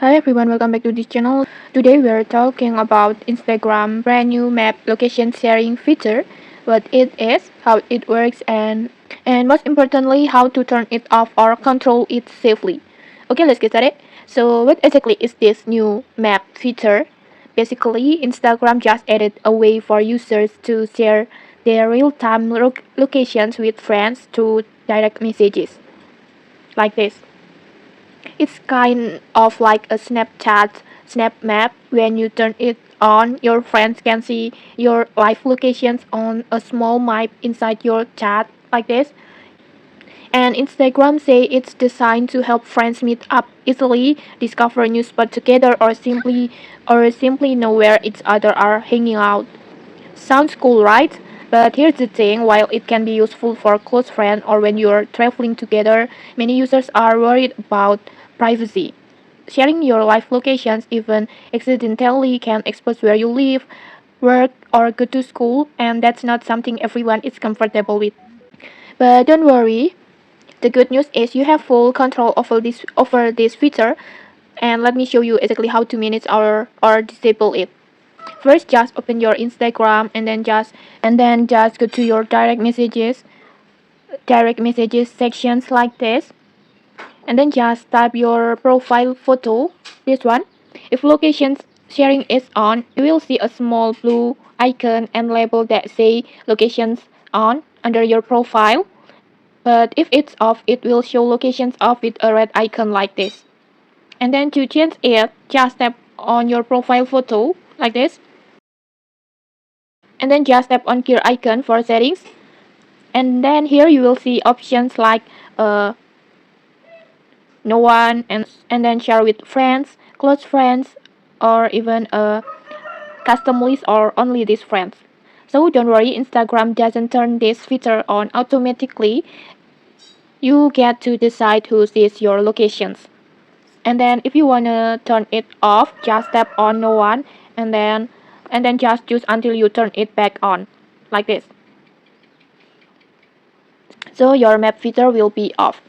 Hi everyone, welcome back to this channel. Today we are talking about Instagram brand new map location sharing feature, what it is, how it works, and most importantly how to turn it off or control it safely. Okay, let's get started. So what exactly is this new map feature? Basically, Instagram just added a way for users to share their real-time locations with friends through direct messages like this. It's kind of like a Snapchat Snap Map. When you turn it on, your friends can see your live locations on a small map inside your chat like this. And Instagram say it's designed to help friends meet up easily, discover new spots together, or simply know where each other are hanging out. Sounds cool, right? But here's the thing, while it can be useful for close friends or when you're traveling together, many users are worried about privacy. Sharing your live locations, even accidentally, can expose where you live, work, or go to school, and that's not something everyone is comfortable with. But don't worry, the good news is you have full control over this feature, and let me show you exactly how to manage or disable it. First, just open your Instagram and then just go to your direct messages sections like this, and then just type your profile photo, this one. If location sharing is on, you will see a small blue icon and label that say locations on under your profile. But if it's off, it will show locations off with a red icon like this. And then to change it, just tap on your profile photo like this, and then just tap on gear icon for settings. And then here you will see options like uh, no one, and then share with friends, close friends, or even a custom list or only these friends. So don't worry, Instagram doesn't turn this feature on automatically. You get to decide who sees your locations. And then if you wanna turn it off, just tap on no one, and then just choose until you turn it back on, like this. So your map feature will be off.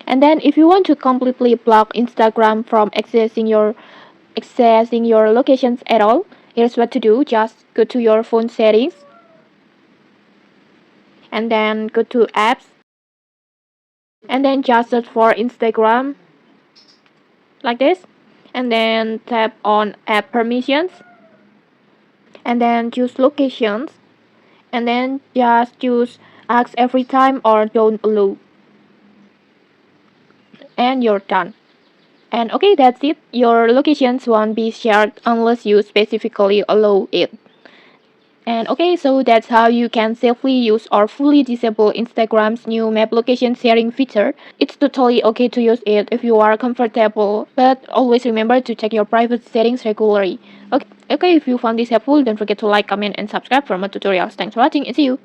And then if you want to completely block Instagram from accessing your locations at all, here's what to do. Just go to your phone settings and then go to apps and then just search for Instagram like this, and then tap on app permissions and then choose locations, and then just choose ask every time or don't allow, and you're done. And okay, that's it. Your locations won't be shared unless you specifically allow it. And okay, so that's how you can safely use or fully disable Instagram's new map location sharing feature. It's totally okay to use it if you are comfortable, but always remember to check your private settings regularly. Okay, if you found this helpful, don't forget to like, comment, and subscribe for more tutorials. Thanks for watching and see you.